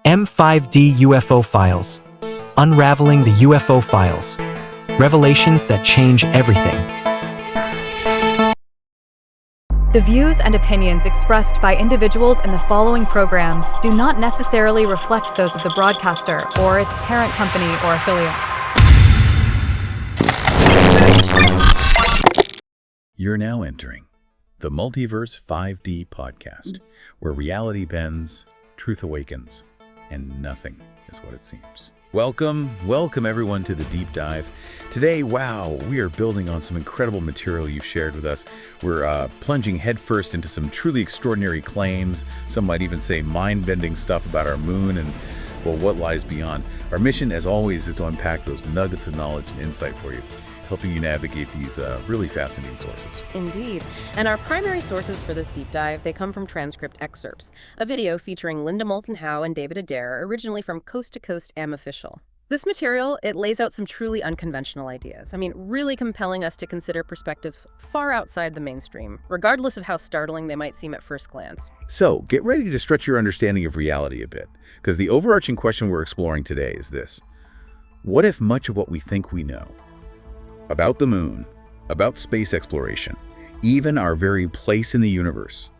M5D UFO Files. Unraveling the UFO Files. Revelations that change everything. The views and opinions expressed by individuals in the following program do not necessarily reflect those of the broadcaster or its parent company or affiliates. You're now entering the Multiverse 5D podcast, where reality bends, truth awakens, and nothing is what it seems. Welcome everyone to the deep dive. Today, wow, we are building on some incredible material you've shared with us. We're plunging headfirst into some truly extraordinary claims. Some might even say mind-bending stuff about our moon and, well, what lies beyond. Our mission, as always, is to unpack those nuggets of knowledge and insight for you, helping you navigate these really fascinating sources. Indeed. And our primary sources for this deep dive, they come from transcript excerpts, a video featuring Linda Moulton Howe and David Adair, originally from Coast to Coast AM Official. This material, it lays out some truly unconventional ideas. I mean, really compelling us to consider perspectives far outside the mainstream, regardless of how startling they might seem at first glance. So, get ready to stretch your understanding of reality a bit, because the overarching question we're exploring today is this: what if much of what we think we know about the moon, about space exploration, even our very place in the universe,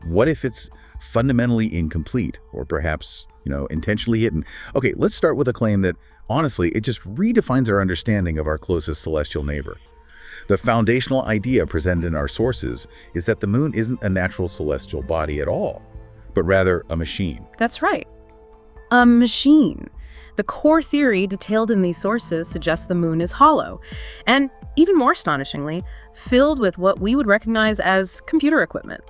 what if it's fundamentally incomplete, or perhaps, intentionally hidden? Okay, let's start with a claim that, honestly, it just redefines our understanding of our closest celestial neighbor. The foundational idea presented in our sources is that the moon isn't a natural celestial body at all, but rather a machine. That's right. A machine. The core theory detailed in these sources suggests the moon is hollow, and even more astonishingly, filled with what we would recognize as computer equipment.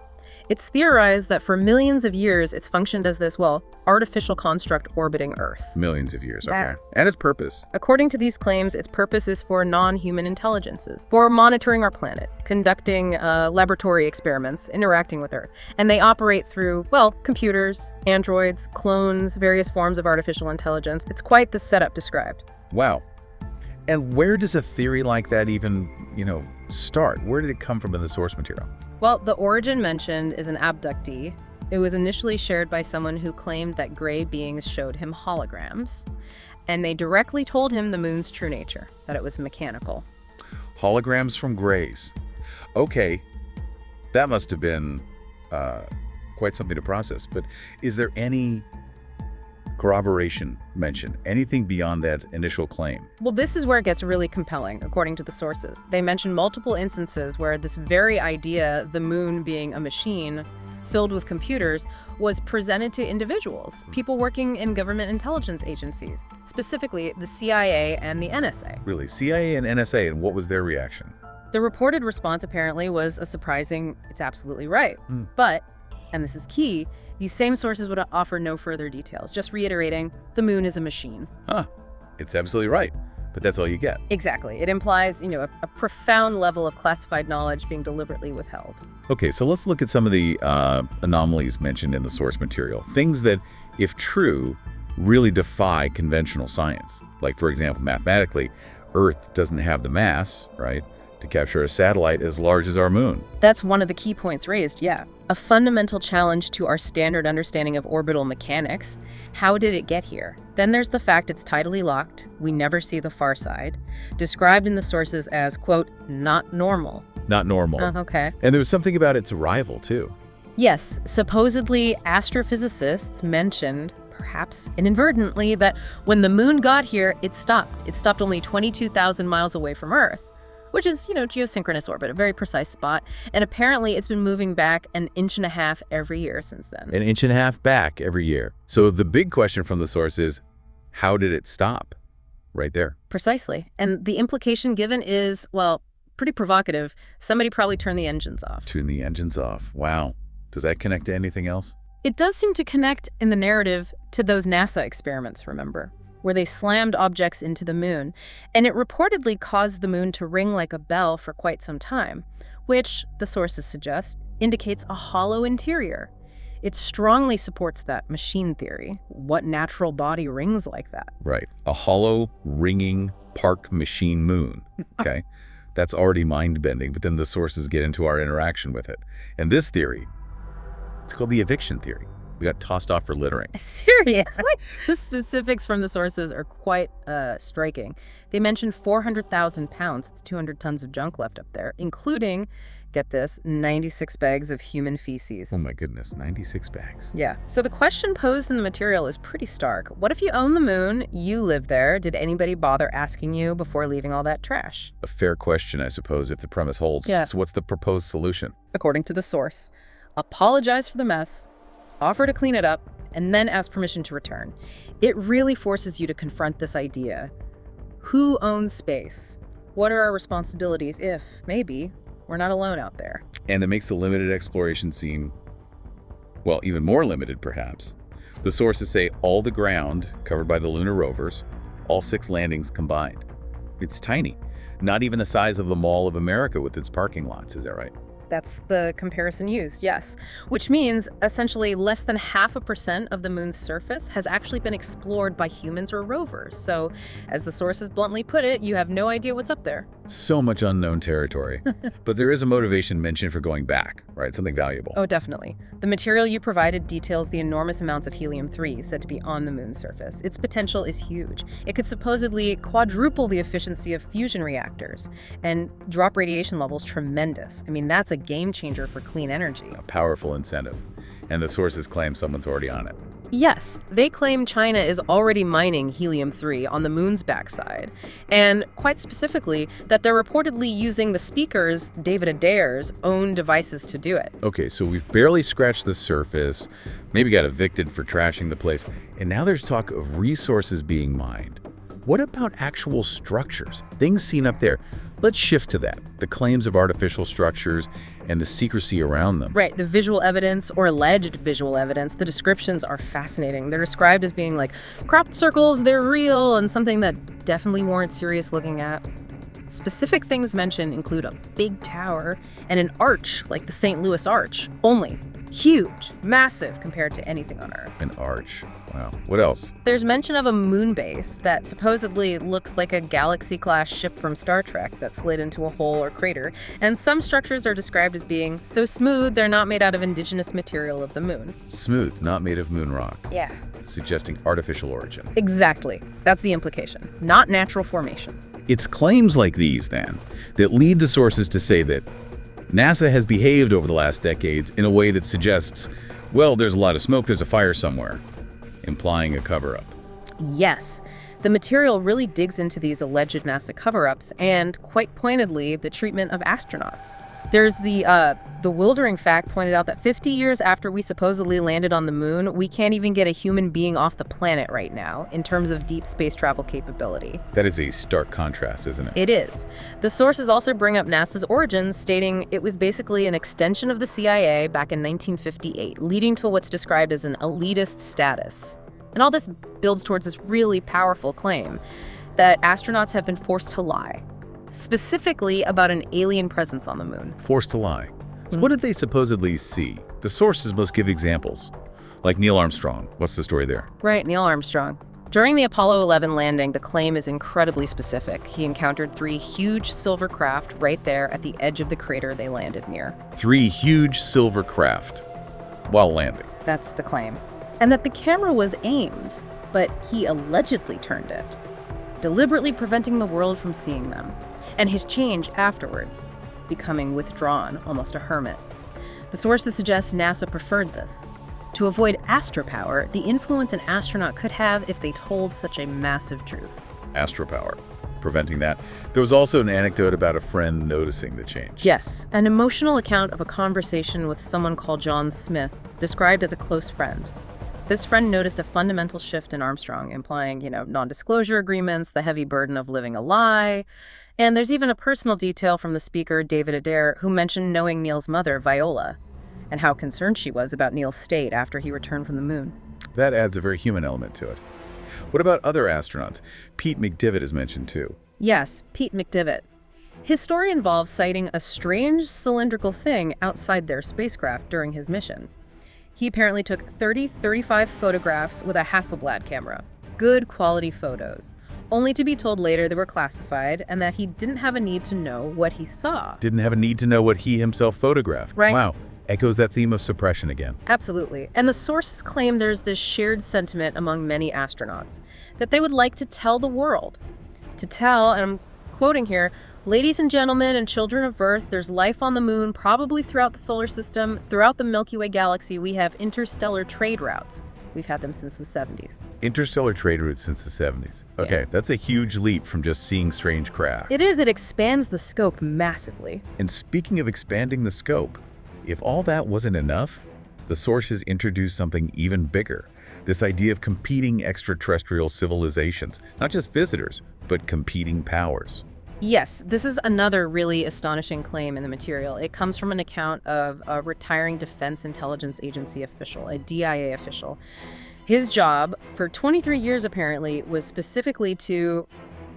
It's theorized that for millions of years, it's functioned as this, artificial construct orbiting Earth. Millions of years, okay. And its purpose? According to these claims, its purpose is for non-human intelligences, for monitoring our planet, conducting laboratory experiments, interacting with Earth. And they operate through, computers, androids, clones, various forms of artificial intelligence. It's quite the setup described. Wow. And where does a theory like that even, start? Where did it come from in the source material? Well, the origin mentioned is an abductee. It was initially shared by someone who claimed that gray beings showed him holograms, and they directly told him the moon's true nature, that it was mechanical. Holograms from grays. Okay, that must have been quite something to process, but is there any corroboration mentioned? Anything beyond that initial claim? Well, this is where it gets really compelling, according to the sources. They mention multiple instances where this very idea, the moon being a machine filled with computers, was presented to individuals, people working in government intelligence agencies, specifically the CIA and the NSA. Really? CIA and NSA, and what was their reaction? The reported response apparently was a surprising, it's absolutely right. But, and this is key, these same sources would offer no further details, just reiterating, the moon is a machine. It's absolutely right, but that's all you get. Exactly. It implies, a profound level of classified knowledge being deliberately withheld. Okay, so let's look at some of the anomalies mentioned in the source material. Things that, if true, really defy conventional science. Like, for example, mathematically, Earth doesn't have the mass, right, to capture a satellite as large as our moon. That's one of the key points raised, yeah. A fundamental challenge to our standard understanding of orbital mechanics. How did it get here? Then there's the fact it's tidally locked. We never see the far side. Described in the sources as, quote, not normal. Not normal. Okay. And there was something about its arrival, too. Yes, supposedly astrophysicists mentioned, perhaps inadvertently, that when the moon got here, it stopped. It stopped only 22,000 miles away from Earth, which is, geosynchronous orbit, a very precise spot. And apparently it's been moving back 1.5 inches every year since then. 1.5 inches back every year. So the big question from the source is, how did it stop? Right there. Precisely. And the implication given is, pretty provocative. Somebody probably turned the engines off. Turn the engines off. Wow. Does that connect to anything else? It does seem to connect in the narrative to those NASA experiments, remember, where they slammed objects into the moon, and it reportedly caused the moon to ring like a bell for quite some time, which, the sources suggest, indicates a hollow interior. It strongly supports that machine theory. What natural body rings like that? Right. A hollow, ringing, parked machine moon. Okay. That's already mind-bending, but then the sources get into our interaction with it. And this theory, it's called the eviction theory. We got tossed off for littering. Seriously? The specifics from the sources are quite striking. They mentioned 400,000 pounds, it's 200 tons of junk left up there, including, get this, 96 bags of human feces. Oh my goodness, 96 bags. Yeah. So the question posed in the material is pretty stark. What if you own the moon, you live there, did anybody bother asking you before leaving all that trash? A fair question, I suppose, if the premise holds. Yeah. So what's the proposed solution? According to the source, apologize for the mess, offer to clean it up, and then ask permission to return. It really forces you to confront this idea. Who owns space? What are our responsibilities if, maybe, we're not alone out there? And it makes the limited exploration seem, well, even more limited, perhaps. The sources say all the ground covered by the lunar rovers, all 6 landings combined. It's tiny. Not even the size of the Mall of America with its parking lots, is that right? That's the comparison used, yes. Which means essentially less than 0.5% of the moon's surface has actually been explored by humans or rovers. So, as the sources bluntly put it, you have no idea what's up there. So much unknown territory. But there is a motivation mentioned for going back, right? Something valuable. Oh, definitely. The material you provided details the enormous amounts of helium-3 said to be on the moon's surface. Its potential is huge. It could supposedly quadruple the efficiency of fusion reactors and drop radiation levels tremendous. I mean, that's a game changer for clean energy. A powerful incentive. And the sources claim someone's already on it. Yes, they claim China is already mining helium-3 on the moon's backside, and quite specifically that they're reportedly using the speaker's, David Adair's, own devices to do it. Okay, so we've barely scratched the surface, maybe got evicted for trashing the place, and now there's talk of resources being mined. What about actual structures? Things seen up there. Let's shift to that. The claims of artificial structures and the secrecy around them. Right, the visual evidence or alleged visual evidence, the descriptions are fascinating. They're described as being like cropped circles, they're real, and something that definitely warrants serious looking at. Specific things mentioned include a big tower and an arch like the St. Louis Arch, only huge, massive compared to anything on Earth. An arch. Wow. What else? There's mention of a moon base that supposedly looks like a Galaxy-class ship from Star Trek that slid into a hole or crater, and some structures are described as being so smooth they're not made out of indigenous material of the moon. Smooth, not made of moon rock. Yeah. Suggesting artificial origin. Exactly. That's the implication. Not natural formations. It's claims like these, then, that lead the sources to say that NASA has behaved over the last decades in a way that suggests, well, there's a lot of smoke, there's a fire somewhere, implying a cover-up. Yes. The material really digs into these alleged NASA cover-ups and, quite pointedly, the treatment of astronauts. There's the bewildering fact pointed out that 50 years after we supposedly landed on the moon, we can't even get a human being off the planet right now in terms of deep space travel capability. That is a stark contrast, isn't it? It is. The sources also bring up NASA's origins, stating it was basically an extension of the CIA back in 1958, leading to what's described as an elitist status. And all this builds towards this really powerful claim that astronauts have been forced to lie, specifically about an alien presence on the moon. Forced to lie. So what did they supposedly see? The sources must give examples. Like Neil Armstrong. What's the story there? Right, Neil Armstrong. During the Apollo 11 landing, the claim is incredibly specific. He encountered 3 huge silver craft right there at the edge of the crater they landed near. 3 huge silver craft while landing. That's the claim. And that the camera was aimed, but he allegedly turned it, deliberately preventing the world from seeing them. And his change afterwards, becoming withdrawn, almost a hermit. The sources suggest NASA preferred this, to avoid astropower, the influence an astronaut could have if they told such a massive truth. Astropower. Preventing that. There was also an anecdote about a friend noticing the change. Yes, an emotional account of a conversation with someone called John Smith, described as a close friend. This friend noticed a fundamental shift in Armstrong, implying, non-disclosure agreements, the heavy burden of living a lie. And there's even a personal detail from the speaker, David Adair, who mentioned knowing Neil's mother, Viola, and how concerned she was about Neil's state after he returned from the moon. That adds a very human element to it. What about other astronauts? Pete McDivitt is mentioned too. Yes, Pete McDivitt. His story involves citing a strange cylindrical thing outside their spacecraft during his mission. He apparently took 35 photographs with a Hasselblad camera. Good quality photos. Only to be told later they were classified and that he didn't have a need to know what he saw. Didn't have a need to know what he himself photographed. Right. Wow. Echoes that theme of suppression again. Absolutely. And the sources claim there's this shared sentiment among many astronauts that they would like to tell the world. To tell, and I'm quoting here, "Ladies and gentlemen and children of Earth, there's life on the moon, probably throughout the solar system, throughout the Milky Way galaxy. We have interstellar trade routes. We've had them since the 70s. Interstellar trade routes since the 70s. Okay, that's a huge leap from just seeing strange craft. It is. It expands the scope massively. And speaking of expanding the scope, if all that wasn't enough, the sources introduced something even bigger. This idea of competing extraterrestrial civilizations, not just visitors, but competing powers. Yes, this is another really astonishing claim in the material. It comes from an account of a retiring Defense Intelligence Agency official, a DIA official. His job, for 23 years apparently, was specifically to,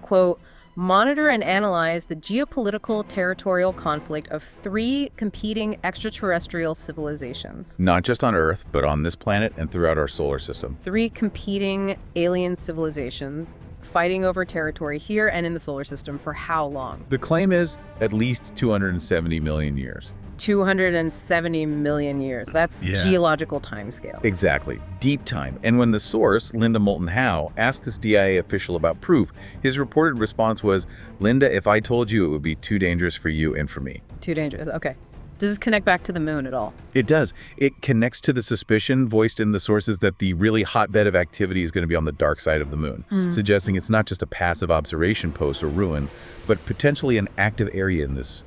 quote, monitor and analyze the geopolitical territorial conflict of 3 competing extraterrestrial civilizations. Not just on Earth, but on this planet and throughout our solar system. 3 competing alien civilizations fighting over territory here and in the solar system for how long? The claim is at least 270 million years. 270 million years. That's geological timescale. Exactly. Deep time. And when the source, Linda Moulton Howe, asked this DIA official about proof, his reported response was, "Linda, if I told you, it would be too dangerous for you and for me." Too dangerous. Okay. Does this connect back to the moon at all? It does. It connects to the suspicion voiced in the sources that the really hotbed of activity is going to be on the dark side of the moon, suggesting it's not just a passive observation post or ruin, but potentially an active area in this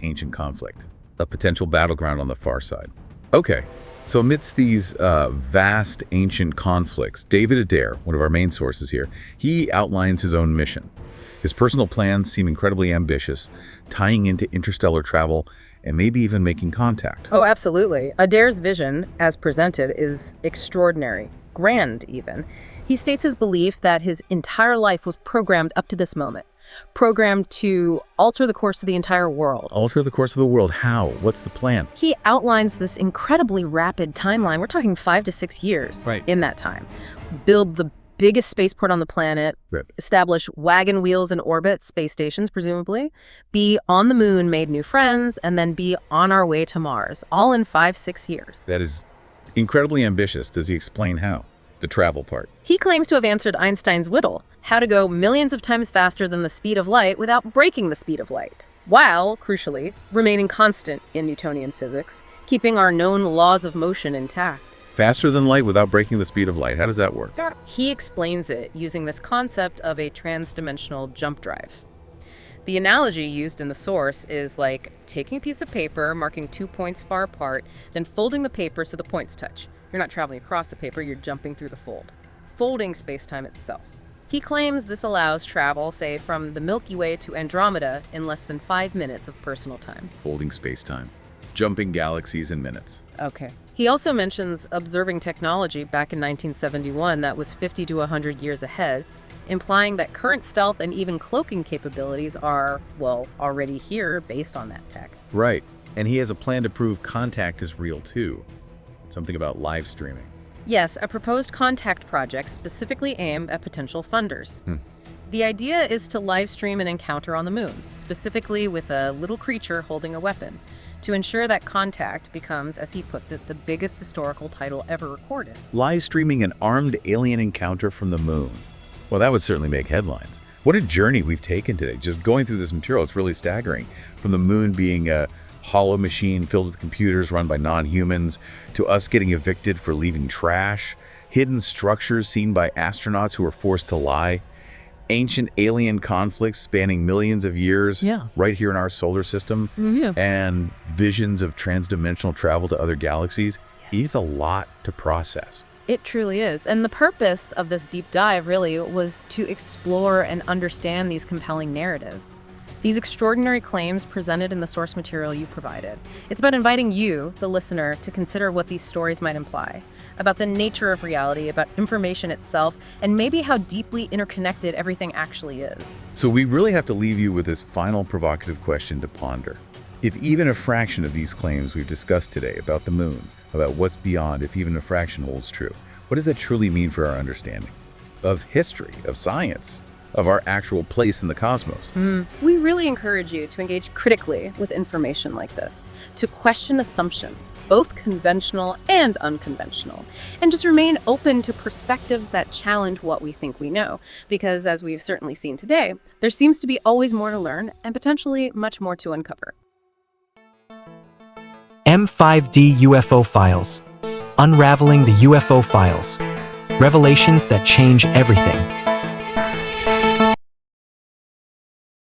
ancient conflict. A potential battleground on the far side. Okay, so amidst these vast ancient conflicts, David Adair, one of our main sources here, he outlines his own mission. His personal plans seem incredibly ambitious, tying into interstellar travel and maybe even making contact. Oh, absolutely. Adair's vision, as presented, is extraordinary, grand even. He states his belief that his entire life was programmed up to this moment, programmed to alter the course of the entire world. Alter the course of the world? How? What's the plan? He outlines this incredibly rapid timeline. We're talking 5 to 6 years in that time. Build the biggest spaceport on the planet, establish wagon wheels in orbit, space stations presumably, be on the moon, made new friends, and then be on our way to Mars, all in 5-6 years. That is incredibly ambitious. Does he explain how? The travel part. He claims to have answered Einstein's riddle, how to go millions of times faster than the speed of light without breaking the speed of light, while, crucially, remaining constant in Newtonian physics, keeping our known laws of motion intact. Faster than light without breaking the speed of light. How does that work? He explains it using this concept of a trans-dimensional jump drive. The analogy used in the source is like taking a piece of paper, marking 2 points far apart, then folding the paper so the points touch. You're not traveling across the paper, you're jumping through the fold, folding space-time itself. He claims this allows travel, say, from the Milky Way to Andromeda in less than 5 minutes of personal time. Folding space-time. Jumping galaxies in minutes. Okay. He also mentions observing technology back in 1971 that was 50 to 100 years ahead, implying that current stealth and even cloaking capabilities are, well, already here based on that tech. Right. And he has a plan to prove contact is real too. Something about live streaming. Yes, a proposed contact project specifically aimed at potential funders. The idea is to live stream an encounter on the moon, specifically with a little creature holding a weapon, to ensure that contact becomes, as he puts it, the biggest historical title ever recorded. Live streaming an armed alien encounter from the moon. Well, that would certainly make headlines. What a journey we've taken today. Just going through this material, it's really staggering. From the moon being a hollow machine filled with computers run by non-humans, to us getting evicted for leaving trash, hidden structures seen by astronauts who were forced to lie, ancient alien conflicts spanning millions of years right here in our solar system, and visions of transdimensional travel to other galaxies. It's a lot to process. It truly is. And the purpose of this deep dive really was to explore and understand these compelling narratives. These extraordinary claims presented in the source material you provided. It's about inviting you, the listener, to consider what these stories might imply, about the nature of reality, about information itself, and maybe how deeply interconnected everything actually is. So we really have to leave you with this final provocative question to ponder. If even a fraction of these claims we've discussed today about the moon, about what's beyond, if even a fraction holds true, what does that truly mean for our understanding of history, of science, of our actual place in the cosmos? We really encourage you to engage critically with information like this. to question assumptions, both conventional and unconventional, and just remain open to perspectives that challenge what we think we know. Because as we've certainly seen today, there seems to be always more to learn and potentially much more to uncover. M5D UFO Files. Unraveling the UFO Files. Revelations that change everything.